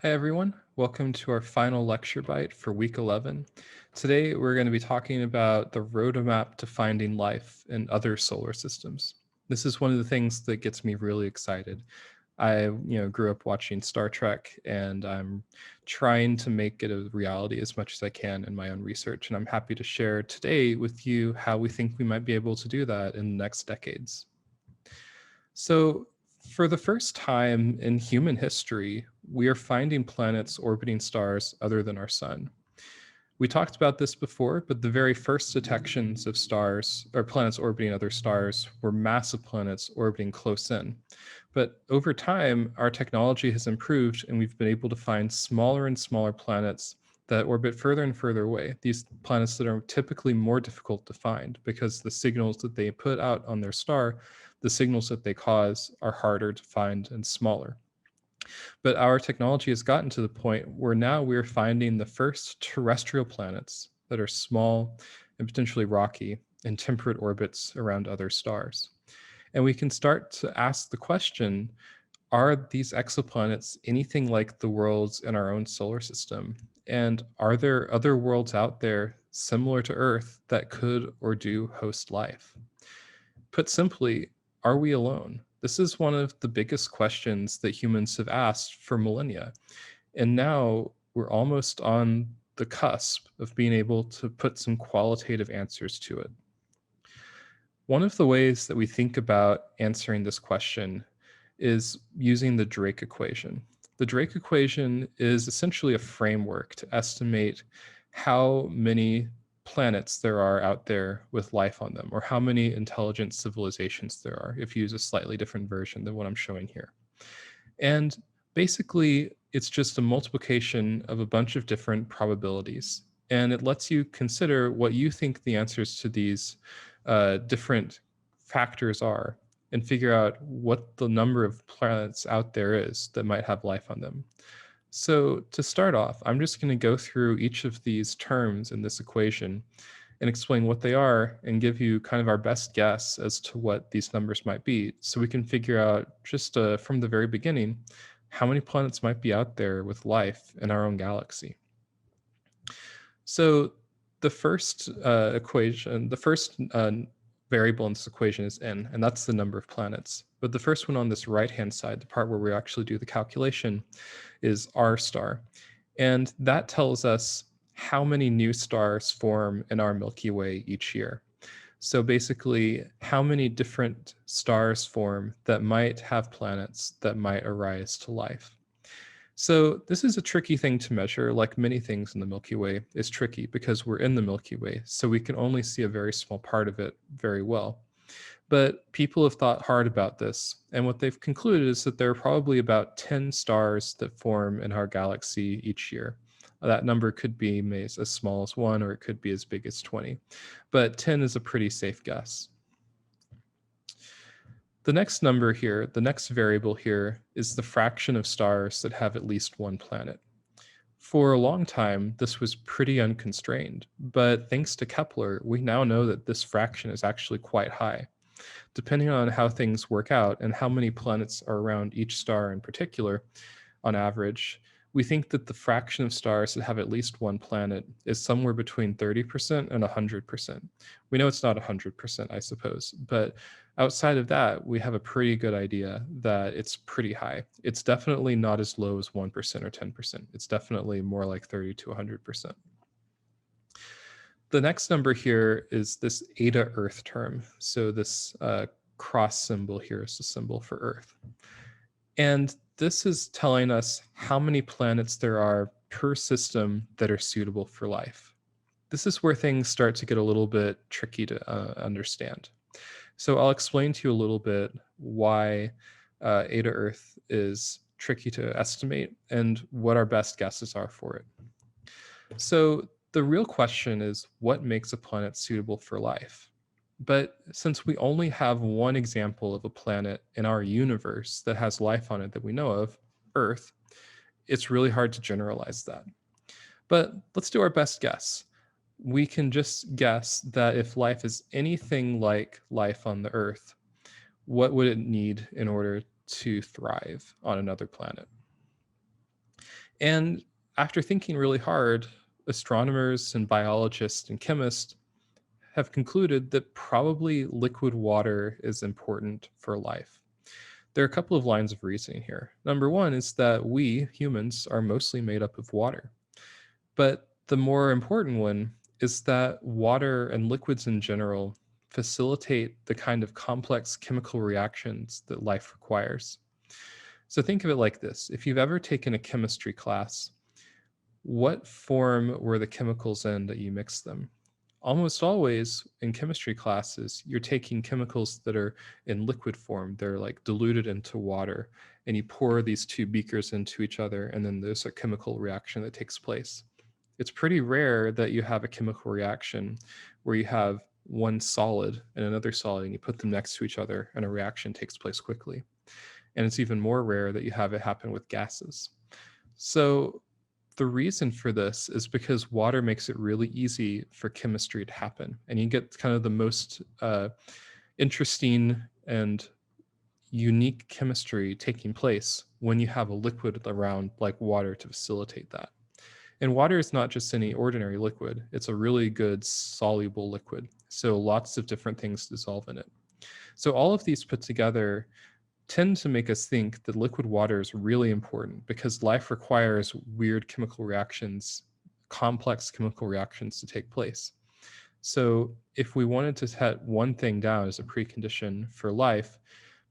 Hi, everyone. Welcome to our final lecture bite for week 11. Today, we're going to be talking about the roadmap to finding life in other solar systems. This is one of the things that gets me really excited. I grew up watching Star Trek, and I'm trying to make it a reality as much as I can in my own research. And I'm happy to share today with you how we think we might be able to do that in the next decades. So, for the first time in human history, we are finding planets orbiting stars other than our sun. We talked about this before, but the very first detections of stars or planets orbiting other stars were massive planets orbiting close in. But over time, our technology has improved and we've been able to find smaller and smaller planets that orbit further and further away. These planets that are typically more difficult to find because the signals that they put out on their star, the signals that they cause, are harder to find and smaller. But our technology has gotten to the point where now we're finding the first terrestrial planets that are small and potentially rocky in temperate orbits around other stars. And we can start to ask the question, are these exoplanets anything like the worlds in our own solar system? And are there other worlds out there similar to Earth that could or do host life? Put simply, are we alone? This is one of the biggest questions that humans have asked for millennia. And now we're almost on the cusp of being able to put some qualitative answers to it. One of the ways that we think about answering this question is using the Drake equation. The Drake equation is essentially a framework to estimate how many planets there are out there with life on them, or how many intelligent civilizations there are, if you use a slightly different version than what I'm showing here. And basically, it's just a multiplication of a bunch of different probabilities. And it lets you consider what you think the answers to these different factors are and figure out what the number of planets out there is that might have life on them. So, to start off, I'm just going to go through each of these terms in this equation and explain what they are and give you kind of our best guess as to what these numbers might be so we can figure out just from the very beginning how many planets might be out there with life in our own galaxy. So the first equation, the first variable in this equation is n, and that's the number of planets. But the first one on this right-hand side, the part where we actually do the calculation, is r star. And that tells us how many new stars form in our Milky Way each year. So basically, how many different stars form that might have planets that might arise to life. So this is a tricky thing to measure, like many things in the Milky Way is tricky because we're in the Milky Way, so we can only see a very small part of it very well. But people have thought hard about this, and what they've concluded is that there are probably about 10 stars that form in our galaxy each year. That number could be as small as 1, or it could be as big as 20. But 10 is a pretty safe guess. The next number here, the next variable here, is the fraction of stars that have at least one planet. For a long time, this was pretty unconstrained, but thanks to Kepler, we now know that this fraction is actually quite high. Depending on how things work out and how many planets are around each star in particular, on average, we think that the fraction of stars that have at least one planet is somewhere between 30% and 100%. We know it's not 100%, I suppose, but outside of that, we have a pretty good idea that it's pretty high. It's definitely not as low as 1% or 10%. It's definitely more like 30 to 100%. The next number here is this eta Earth term. So this cross symbol here is the symbol for Earth. And this is telling us how many planets there are per system that are suitable for life. This is where things start to get a little bit tricky to understand. So I'll explain to you a little bit why Eta Earth is tricky to estimate and what our best guesses are for it. So the real question is, what makes a planet suitable for life? But since we only have one example of a planet in our universe that has life on it that we know of, Earth, it's really hard to generalize that. But let's do our best guess. We can just guess that if life is anything like life on the Earth, what would it need in order to thrive on another planet? And after thinking really hard, astronomers and biologists and chemists have concluded that probably liquid water is important for life. There are a couple of lines of reasoning here. Number one is that we humans are mostly made up of water. But the more important one is that water and liquids in general facilitate the kind of complex chemical reactions that life requires. So think of it like this. If you've ever taken a chemistry class, what form were the chemicals in that you mixed them? Almost always in chemistry classes, you're taking chemicals that are in liquid form. They're like diluted into water, and you pour these two beakers into each other, and then there's a chemical reaction that takes place. It's pretty rare that you have a chemical reaction where you have one solid and another solid, and you put them next to each other, and a reaction takes place quickly. And it's even more rare that you have it happen with gases. So the reason for this is because water makes it really easy for chemistry to happen. And you get kind of the most interesting and unique chemistry taking place when you have a liquid around like water to facilitate that. And water is not just any ordinary liquid, it's a really good soluble liquid. So lots of different things dissolve in it. So all of these put together tend to make us think that liquid water is really important because life requires weird chemical reactions, complex chemical reactions to take place. So if we wanted to set one thing down as a precondition for life,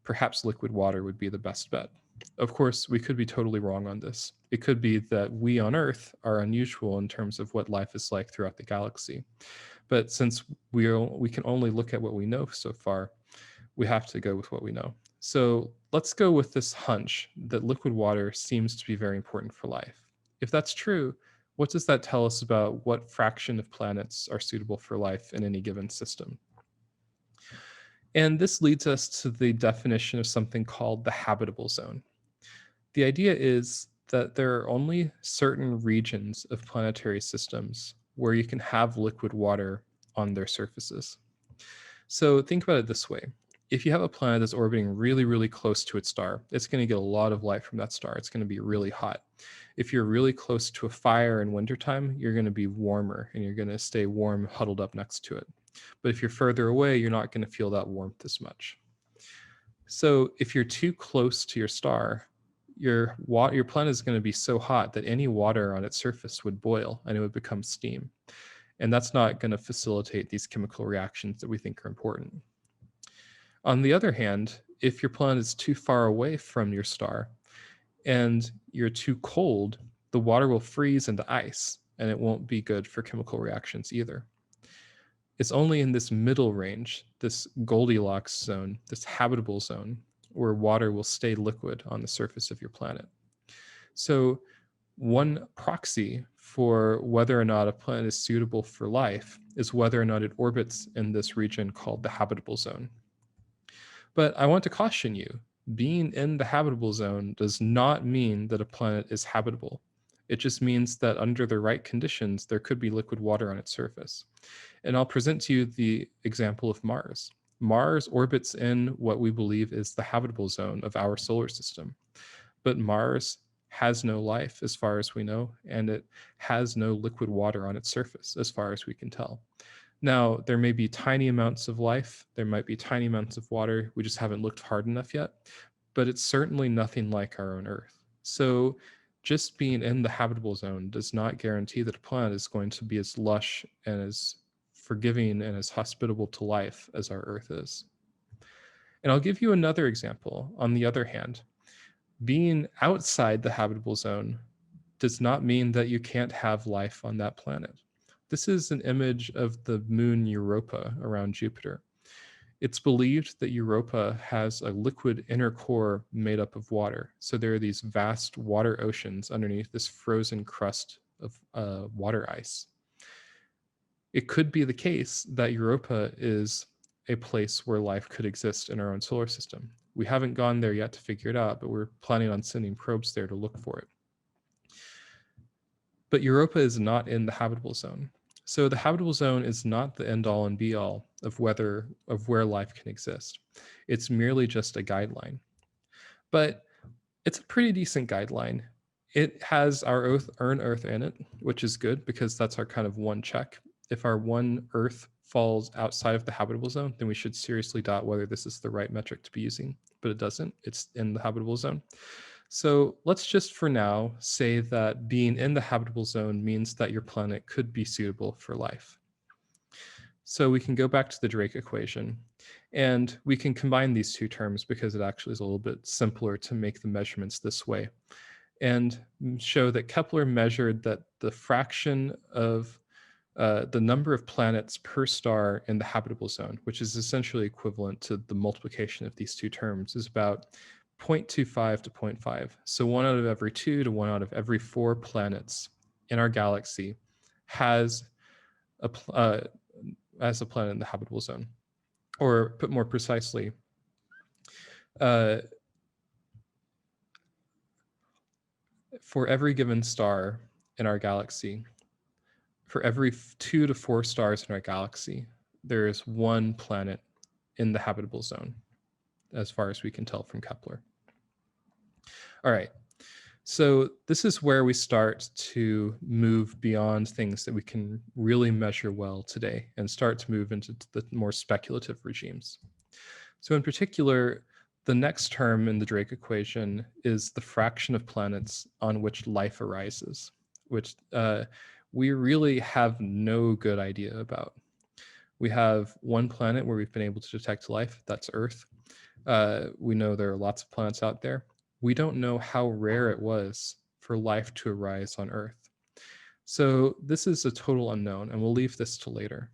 perhaps liquid water would be the best bet. Of course, we could be totally wrong on this. It could be that we on Earth are unusual in terms of what life is like throughout the galaxy. But since we can only look at what we know so far, we have to go with what we know. So let's go with this hunch that liquid water seems to be very important for life. If that's true, what does that tell us about what fraction of planets are suitable for life in any given system? And this leads us to the definition of something called the habitable zone. The idea is that there are only certain regions of planetary systems where you can have liquid water on their surfaces. So think about it this way. If you have a planet that's orbiting really, really close to its star, it's going to get a lot of light from that star. It's going to be really hot. If you're really close to a fire in wintertime, you're going to be warmer and you're going to stay warm huddled up next to it. But if you're further away, you're not going to feel that warmth as much. So if you're too close to your star, your planet is going to be so hot that any water on its surface would boil and it would become steam. And that's not going to facilitate these chemical reactions that we think are important. On the other hand, if your planet is too far away from your star and you're too cold, the water will freeze into ice and it won't be good for chemical reactions either. It's only in this middle range, this Goldilocks zone, this habitable zone, where water will stay liquid on the surface of your planet. So one proxy for whether or not a planet is suitable for life is whether or not it orbits in this region called the habitable zone. But I want to caution you, being in the habitable zone does not mean that a planet is habitable. It just means that under the right conditions, there could be liquid water on its surface. And I'll present to you the example of Mars. Mars orbits in what we believe is the habitable zone of our solar system. But Mars has no life as far as we know, and it has no liquid water on its surface as far as we can tell. Now, there may be tiny amounts of life, there might be tiny amounts of water, we just haven't looked hard enough yet, but it's certainly nothing like our own Earth. So just being in the habitable zone does not guarantee that a planet is going to be as lush and as forgiving and as hospitable to life as our Earth is. And I'll give you another example. On the other hand, being outside the habitable zone does not mean that you can't have life on that planet. This is an image of the moon Europa around Jupiter. It's believed that Europa has a liquid inner core made up of water. So there are these vast water oceans underneath this frozen crust of water ice. It could be the case that Europa is a place where life could exist in our own solar system. We haven't gone there yet to figure it out, but we're planning on sending probes there to look for it. But Europa is not in the habitable zone. So the habitable zone is not the end all and be all of where life can exist. It's merely just a guideline. But it's a pretty decent guideline. It has our Earth in it, which is good because that's our kind of one check. If our one Earth falls outside of the habitable zone, then we should seriously doubt whether this is the right metric to be using. But it doesn't. It's in the habitable zone. So let's just for now say that being in the habitable zone means that your planet could be suitable for life. So we can go back to the Drake equation and we can combine these two terms because it actually is a little bit simpler to make the measurements this way, and show that Kepler measured that the fraction of the number of planets per star in the habitable zone, which is essentially equivalent to the multiplication of these two terms, is about 0.25 to 0.5. So 1 out of every 2 to 1 out of every 4 planets in our galaxy has as a planet in the habitable zone. Or put more precisely, for every given star in our galaxy, for every 2 to 4 stars in our galaxy, there is one planet in the habitable zone, as far as we can tell from Kepler. All right. So this is where we start to move beyond things that we can really measure well today and start to move into the more speculative regimes. So in particular, the next term in the Drake equation is the fraction of planets on which life arises, which we really have no good idea about. We have one planet where we've been able to detect life, that's Earth. We know there are lots of planets out there. We don't know how rare it was for life to arise on Earth. So this is a total unknown, and we'll leave this to later.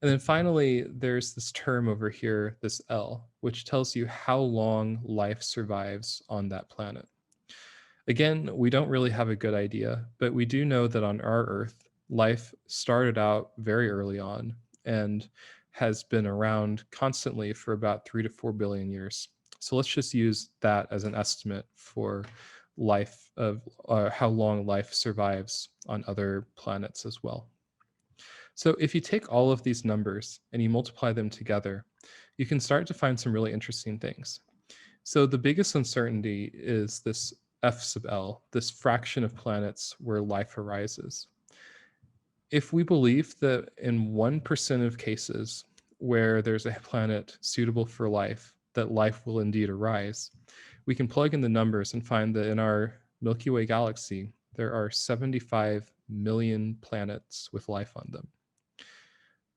And then finally, there's this term over here, this L, which tells you how long life survives on that planet. Again, we don't really have a good idea, but we do know that on our Earth, life started out very early on and has been around constantly for about 3 to 4 billion years. So let's just use that as an estimate for life of how long life survives on other planets as well. So if you take all of these numbers and you multiply them together, you can start to find some really interesting things. So the biggest uncertainty is this F sub L, this fraction of planets where life arises. If we believe that in 1% of cases where there's a planet suitable for life, that life will indeed arise, we can plug in the numbers and find that in our Milky Way galaxy, there are 75 million planets with life on them.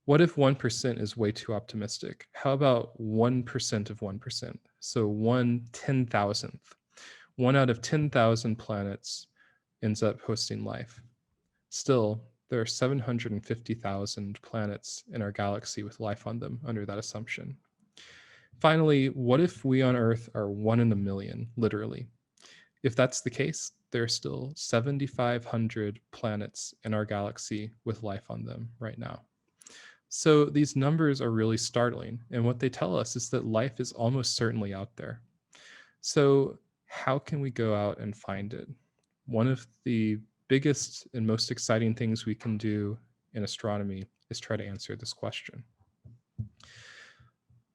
What if 1% is way too optimistic? How about 1% of 1%? So 1/10,000th. 1 out of 10,000 planets ends up hosting life. Still, there are 750,000 planets in our galaxy with life on them under that assumption. Finally, what if we on Earth are 1 in a million, literally? If that's the case, there are still 7,500 planets in our galaxy with life on them right now. So these numbers are really startling. And what they tell us is that life is almost certainly out there. So how can we go out and find it? One of the biggest and most exciting things we can do in astronomy is try to answer this question.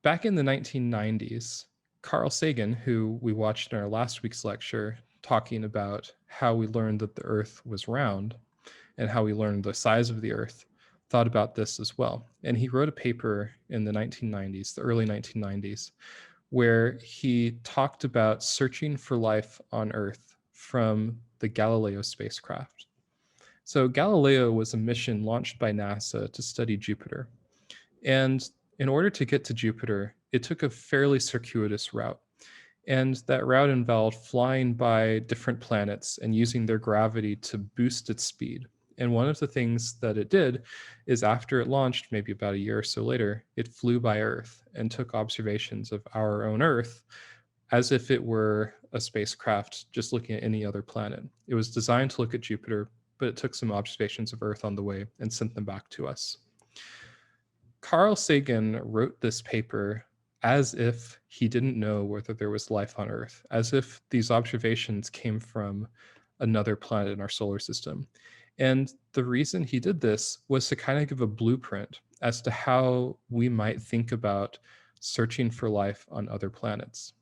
Back in the 1990s, Carl Sagan, who we watched in our last week's lecture, talking about how we learned that the Earth was round and how we learned the size of the Earth, thought about this as well. And he wrote a paper in the 1990s, the early 1990s, where he talked about searching for life on Earth from the Galileo spacecraft. So Galileo was a mission launched by NASA to study Jupiter. And in order to get to Jupiter, it took a fairly circuitous route. And that route involved flying by different planets and using their gravity to boost its speed. And one of the things that it did is after it launched, maybe about a year or so later, it flew by Earth and took observations of our own Earth as if it were a spacecraft just looking at any other planet. It was designed to look at Jupiter, but it took some observations of Earth on the way and sent them back to us. Carl Sagan wrote this paper as if he didn't know whether there was life on Earth, as if these observations came from another planet in our solar system. And the reason he did this was to kind of give a blueprint as to how we might think about searching for life on other planets.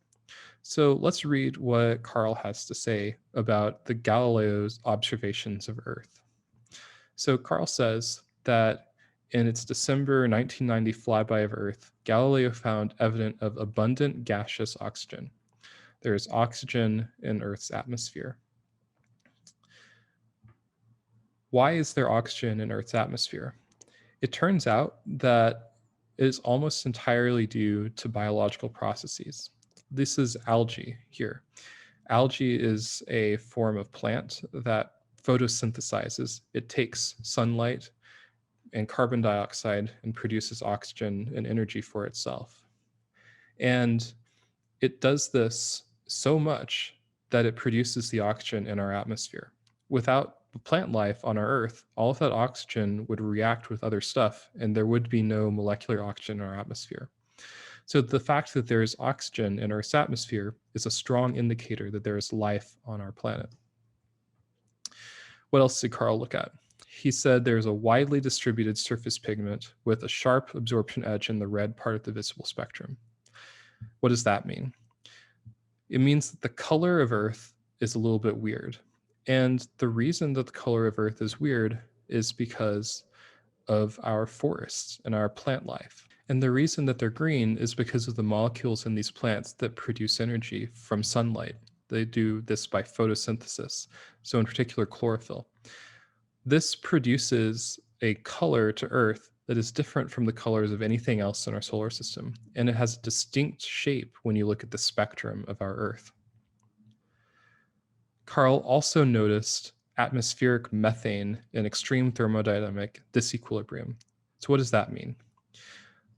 So let's read what Carl has to say about the Galileo's observations of Earth. So Carl says that in its December 1990 flyby of Earth, Galileo found evidence of abundant gaseous oxygen. There is oxygen in Earth's atmosphere. Why is there oxygen in Earth's atmosphere? It turns out that it is almost entirely due to biological processes. This is algae here. Algae is a form of plant that photosynthesizes. It takes sunlight and carbon dioxide and produces oxygen and energy for itself. And it does this so much that it produces the oxygen in our atmosphere. Without plant life on our Earth, all of that oxygen would react with other stuff, and there would be no molecular oxygen in our atmosphere. So the fact that there is oxygen in Earth's atmosphere is a strong indicator that there is life on our planet. What else did Carl look at? He said there's a widely distributed surface pigment with a sharp absorption edge in the red part of the visible spectrum. What does that mean? It means that the color of Earth is a little bit weird. And the reason that the color of Earth is weird is because of our forests and our plant life. And the reason that they're green is because of the molecules in these plants that produce energy from sunlight. They do this by photosynthesis, so in particular chlorophyll. This produces a color to Earth that is different from the colors of anything else in our solar system, and it has a distinct shape when you look at the spectrum of our Earth. Carl also noticed atmospheric methane in extreme thermodynamic disequilibrium. So what does that mean?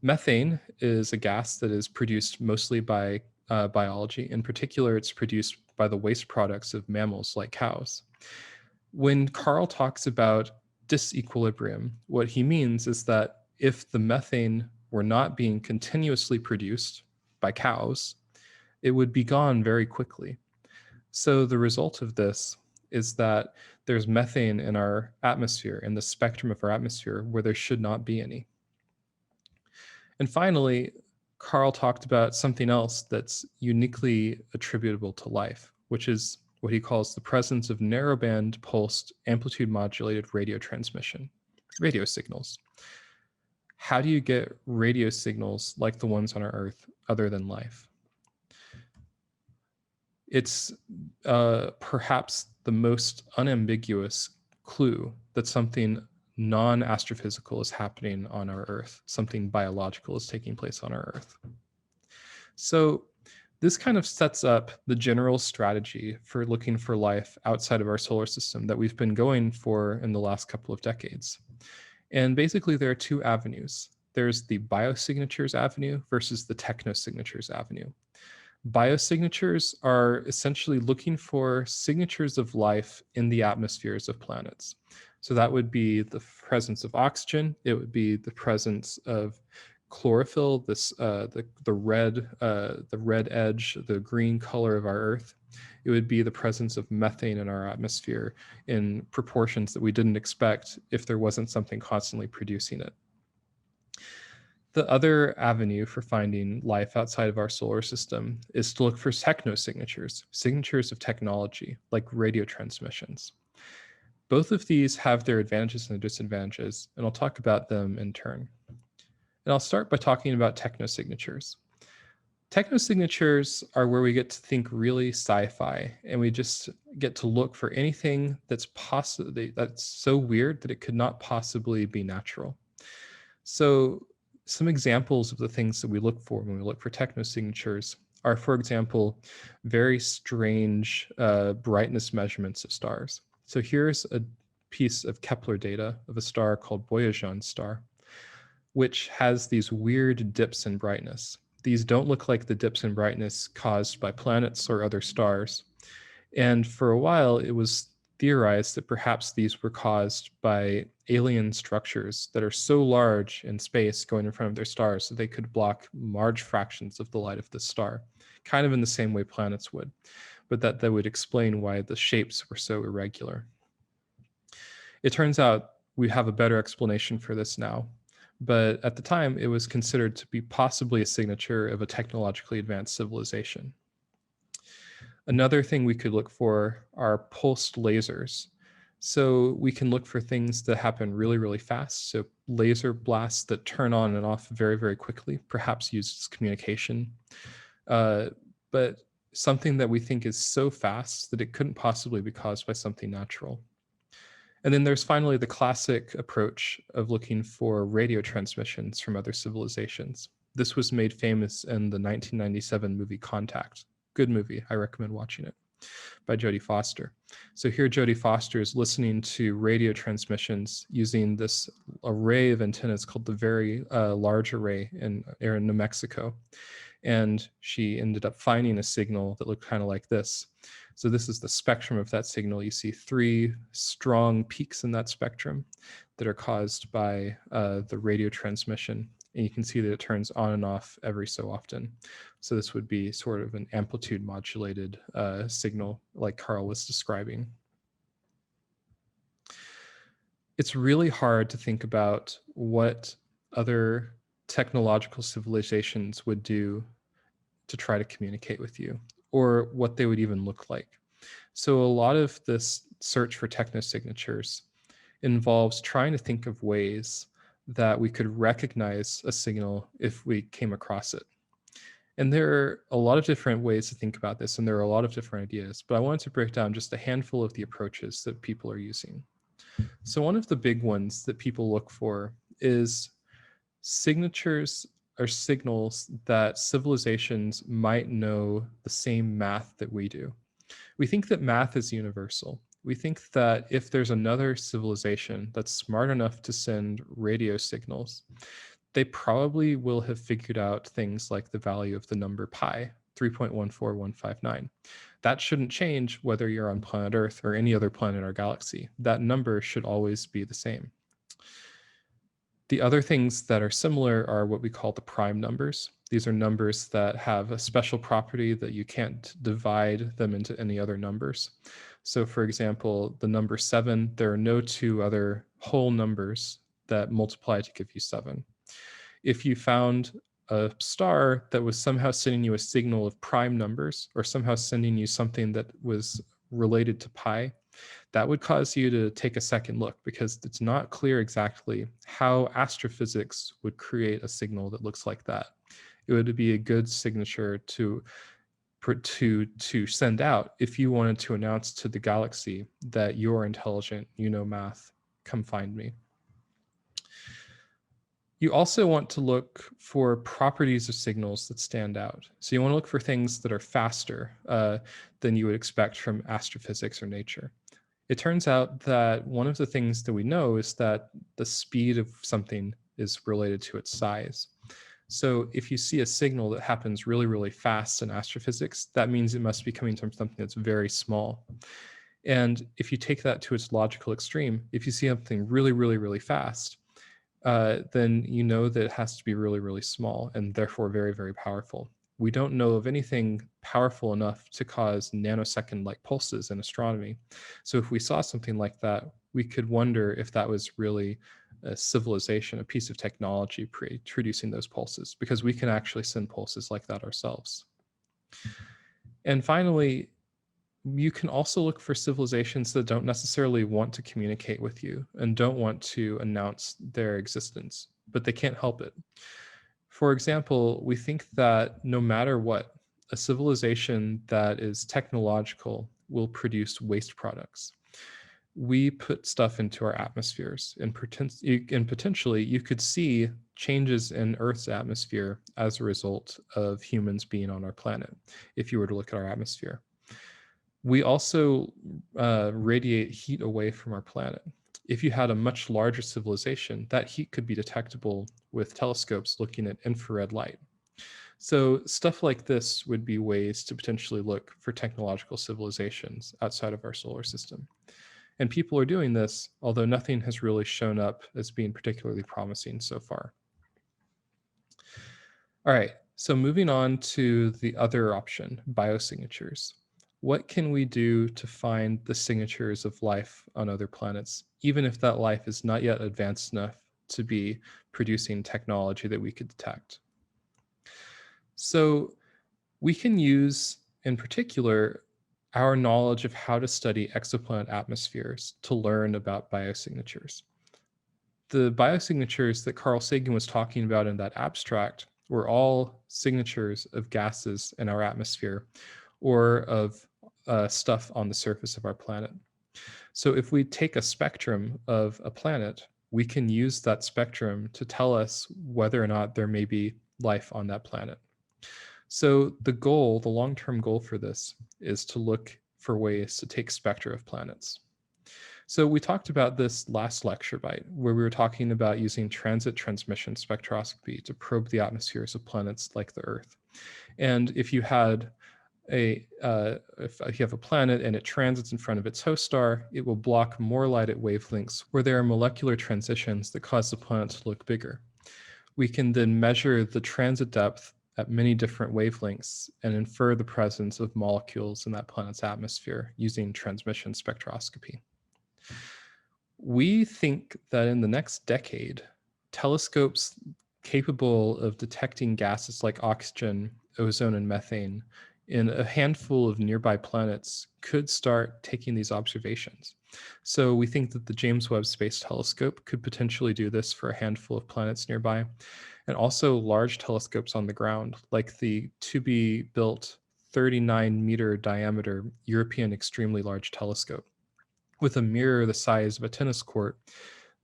Methane is a gas that is produced mostly by biology. In particular, it's produced by the waste products of mammals like cows. When Carl talks about disequilibrium, what he means is that if the methane were not being continuously produced by cows, it would be gone very quickly. So the result of this is that there's methane in our atmosphere, in the spectrum of our atmosphere, where there should not be any. And finally, Carl talked about something else that's uniquely attributable to life, which is what he calls the presence of narrowband pulsed amplitude modulated radio transmission, radio signals. How do you get radio signals like the ones on our Earth other than life? It's perhaps the most unambiguous clue that something non-astrophysical is happening on our Earth, something biological is taking place on our Earth. So this kind of sets up the general strategy for looking for life outside of our solar system that we've been going for in the last couple of decades. And basically there are two avenues. There's the biosignatures avenue versus the technosignatures avenue. Biosignatures are essentially looking for signatures of life in the atmospheres of planets. So that would be the presence of oxygen. It would be the presence of chlorophyll, the red edge, the green color of our Earth. It would be the presence of methane in our atmosphere in proportions that we didn't expect if there wasn't something constantly producing it. The other avenue for finding life outside of our solar system is to look for technosignatures, signatures of technology, like radio transmissions. Both of these have their advantages and their disadvantages, and I'll talk about them in turn. And I'll start by talking about technosignatures. Technosignatures are where we get to think really sci-fi, and we just get to look for anything that's so weird that it could not possibly be natural. So some examples of the things that we look for when we look for technosignatures are, for example, very strange brightness measurements of stars. So here's a piece of Kepler data of a star called Boyajian star, which has these weird dips in brightness. These don't look like the dips in brightness caused by planets or other stars. And for a while, it was theorized that perhaps these were caused by alien structures that are so large in space going in front of their stars that they could block large fractions of the light of the star, kind of in the same way planets would, but that would explain why the shapes were so irregular. It turns out we have a better explanation for this now, but at the time it was considered to be possibly a signature of a technologically advanced civilization. Another thing we could look for are pulsed lasers. So we can look for things that happen really, really fast. So laser blasts that turn on and off very, very quickly, perhaps used as communication. Uh, but something that we think is so fast that it couldn't possibly be caused by something natural. And then there's finally the classic approach of looking for radio transmissions from other civilizations. This was made famous in the 1997 movie Contact. Good movie. I recommend watching it, by Jodie Foster. So here Jodie Foster is listening to radio transmissions using this array of antennas called the Very Large Array in New Mexico. And she ended up finding a signal that looked kind of like this. So this is the spectrum of that signal. You see three strong peaks in that spectrum that are caused by the radio transmission. And you can see that it turns on and off every so often. So this would be sort of an amplitude modulated signal like Carl was describing. It's really hard to think about what other technological civilizations would do to try to communicate with you, or what they would even look like. So a lot of this search for technosignatures involves trying to think of ways that we could recognize a signal if we came across it. And there are a lot of different ways to think about this, and there are a lot of different ideas, but I wanted to break down just a handful of the approaches that people are using. So one of the big ones that people look for is signatures are signals that civilizations might know the same math that we do. We think that math is universal. We think that if there's another civilization that's smart enough to send radio signals, they probably will have figured out things like the value of the number pi, 3.14159. That shouldn't change whether you're on planet Earth or any other planet in our galaxy. That number should always be the same. The other things that are similar are what we call the prime numbers. These are numbers that have a special property that you can't divide them into any other numbers. So for example, the number 7, there are no two other whole numbers that multiply to give you 7. If you found a star that was somehow sending you a signal of prime numbers, or somehow sending you something that was related to pi, that would cause you to take a second look, because it's not clear exactly how astrophysics would create a signal that looks like that. It would be a good signature to send out if you wanted to announce to the galaxy that you're intelligent, you know math, come find me. You also want to look for properties of signals that stand out. So you want to look for things that are faster than you would expect from astrophysics or nature. It turns out that one of the things that we know is that the speed of something is related to its size. So if you see a signal that happens really, really fast in astrophysics, that means it must be coming from something that's very small. And if you take that to its logical extreme, if you see something really, really, really fast, then you know that it has to be really, really small and therefore very, very powerful. We don't know of anything powerful enough to cause nanosecond-like pulses in astronomy. So if we saw something like that, we could wonder if that was really a civilization, a piece of technology producing those pulses, because we can actually send pulses like that ourselves. And finally, you can also look for civilizations that don't necessarily want to communicate with you and don't want to announce their existence, but they can't help it. For example, we think that no matter what, a civilization that is technological will produce waste products. We put stuff into our atmospheres, and potentially you could see changes in Earth's atmosphere as a result of humans being on our planet, if you were to look at our atmosphere. We also radiate heat away from our planet. If you had a much larger civilization, that heat could be detectable with telescopes looking at infrared light. So stuff like this would be ways to potentially look for technological civilizations outside of our solar system. And people are doing this, although nothing has really shown up as being particularly promising so far. All right, so moving on to the other option, biosignatures. What can we do to find the signatures of life on other planets, even if that life is not yet advanced enough to be producing technology that we could detect? So we can use, in particular, our knowledge of how to study exoplanet atmospheres to learn about biosignatures. The biosignatures that Carl Sagan was talking about in that abstract were all signatures of gases in our atmosphere or of stuff on the surface of our planet. So if we take a spectrum of a planet, we can use that spectrum to tell us whether or not there may be life on that planet. So the goal, the long-term goal for this is to look for ways to take spectra of planets. So we talked about this last lecture bite, where we were talking about using transit transmission spectroscopy to probe the atmospheres of planets like the Earth. And if you had if you have a planet and it transits in front of its host star, it will block more light at wavelengths where there are molecular transitions that cause the planet to look bigger. We can then measure the transit depth at many different wavelengths and infer the presence of molecules in that planet's atmosphere using transmission spectroscopy. We think that in the next decade, telescopes capable of detecting gases like oxygen, ozone, and methane in a handful of nearby planets could start taking these observations. So we think that the James Webb Space Telescope could potentially do this for a handful of planets nearby, and also large telescopes on the ground, like the to-be-built 39-meter diameter European Extremely Large Telescope. With a mirror the size of a tennis court,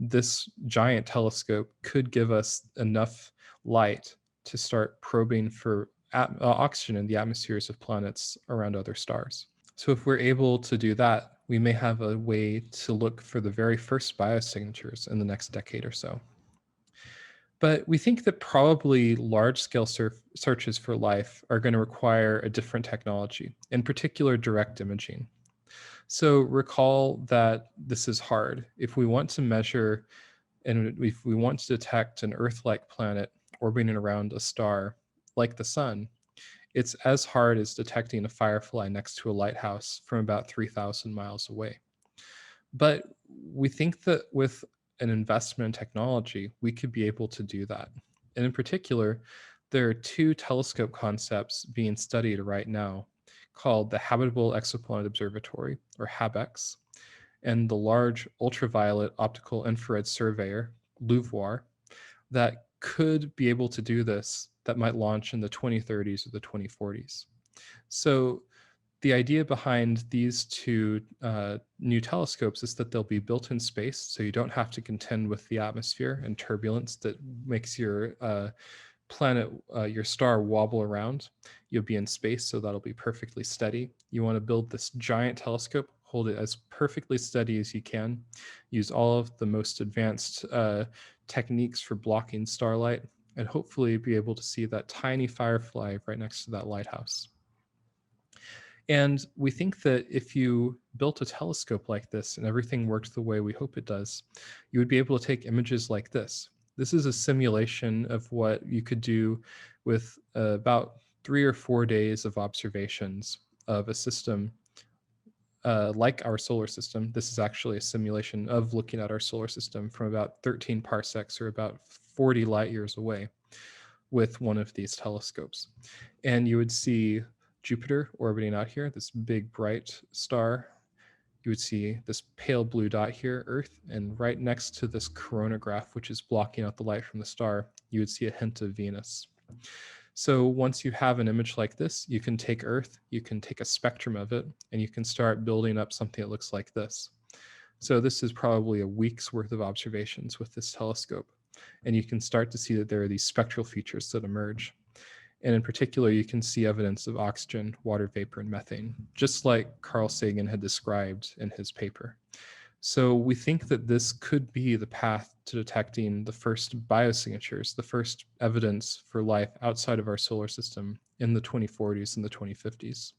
this giant telescope could give us enough light to start probing for oxygen in the atmospheres of planets around other stars. So if we're able to do that, we may have a way to look for the very first biosignatures in the next decade or so. But we think that probably large-scale searches for life are going to require a different technology, in particular direct imaging. So recall that this is hard. If we want to measure and if we want to detect an Earth-like planet orbiting around a star like the sun, it's as hard as detecting a firefly next to a lighthouse from about 3,000 miles away. But we think that with an investment in technology, we could be able to do that. And in particular, there are two telescope concepts being studied right now called the Habitable Exoplanet Observatory, or HABEX, and the Large Ultraviolet Optical Infrared Surveyor, LUVOIR, that could be able to do this, that might launch in the 2030s or the 2040s. So the idea behind these two new telescopes is that they'll be built in space, so you don't have to contend with the atmosphere and turbulence that makes your planet, your star wobble around. You'll be in space, so that'll be perfectly steady. You want to build this giant telescope, hold it as perfectly steady as you can, use all of the most advanced techniques for blocking starlight, and hopefully be able to see that tiny firefly right next to that lighthouse. And we think that if you built a telescope like this and everything worked the way we hope it does, you would be able to take images like this. This is a simulation of what you could do with about 3 or 4 days of observations of a system like our solar system. This is actually a simulation of looking at our solar system from about 13 parsecs or about 40 light years away with one of these telescopes. And you would see Jupiter orbiting out here, this big bright star. You would see this pale blue dot here, Earth, and right next to this coronagraph, which is blocking out the light from the star, you would see a hint of Venus. So once you have an image like this, you can take Earth, you can take a spectrum of it, and you can start building up something that looks like this. So this is probably a week's worth of observations with this telescope. And you can start to see that there are these spectral features that emerge. And in particular, you can see evidence of oxygen, water vapor, and methane, just like Carl Sagan had described in his paper. So we think that this could be the path to detecting the first biosignatures, the first evidence for life outside of our solar system in the 2040s and the 2050s.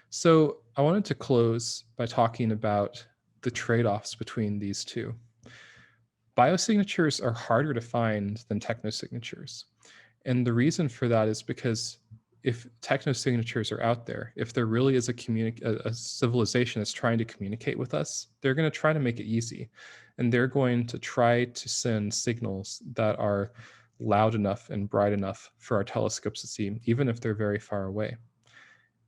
So I wanted to close by talking about the trade-offs between these two. Biosignatures are harder to find than technosignatures. And the reason for that is because if technosignatures are out there, if there really is a civilization that's trying to communicate with us, they're going to try to make it easy. And they're going to try to send signals that are loud enough and bright enough for our telescopes to see, even if they're very far away.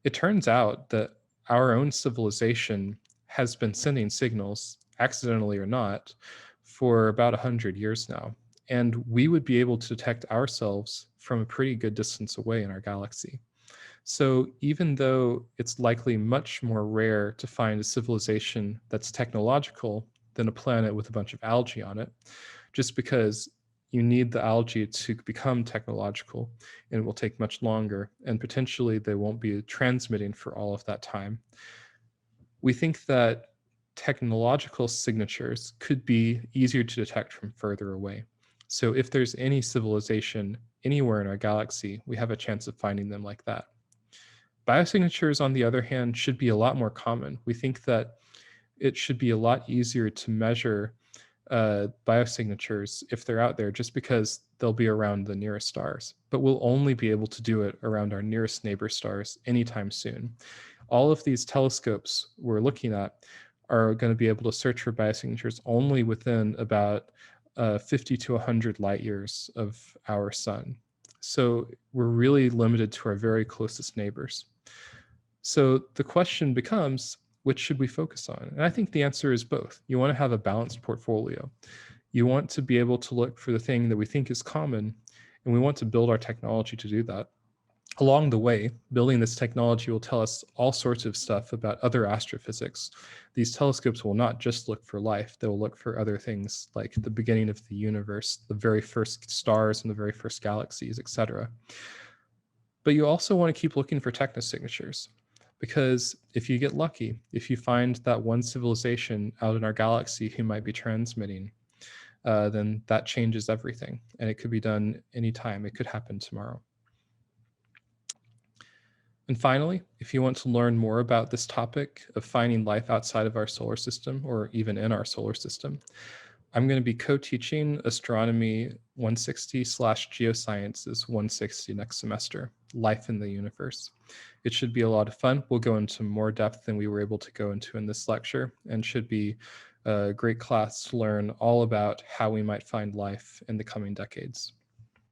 It turns out that our own civilization has been sending signals, accidentally or not, for about 100 years now. And we would be able to detect ourselves from a pretty good distance away in our galaxy. So even though it's likely much more rare to find a civilization that's technological than a planet with a bunch of algae on it, just because you need the algae to become technological and it will take much longer, and potentially they won't be transmitting for all of that time. We think that technological signatures could be easier to detect from further away. So if there's any civilization anywhere in our galaxy, we have a chance of finding them like that. Biosignatures, on the other hand, should be a lot more common. We think that it should be a lot easier to measure biosignatures if they're out there, just because they'll be around the nearest stars. But we'll only be able to do it around our nearest neighbor stars anytime soon. All of these telescopes we're looking at are going to be able to search for biosignatures only within about 50 to 100 light years of our sun. So we're really limited to our very closest neighbors. So the question becomes, which should we focus on? And I think the answer is both. You want to have a balanced portfolio. You want to be able to look for the thing that we think is common, and we want to build our technology to do that. Along the way, building this technology will tell us all sorts of stuff about other astrophysics. These telescopes will not just look for life, they will look for other things like the beginning of the universe, the very first stars and the very first galaxies, etc. But you also want to keep looking for technosignatures, because if you get lucky, if you find that one civilization out in our galaxy who might be transmitting, then that changes everything. And it could be done anytime. It could happen tomorrow. And finally, if you want to learn more about this topic of finding life outside of our solar system or even in our solar system, I'm going to be co-teaching Astronomy 160/Geosciences 160 next semester, Life in the Universe. It should be a lot of fun. We'll go into more depth than we were able to go into in this lecture, and should be a great class to learn all about how we might find life in the coming decades.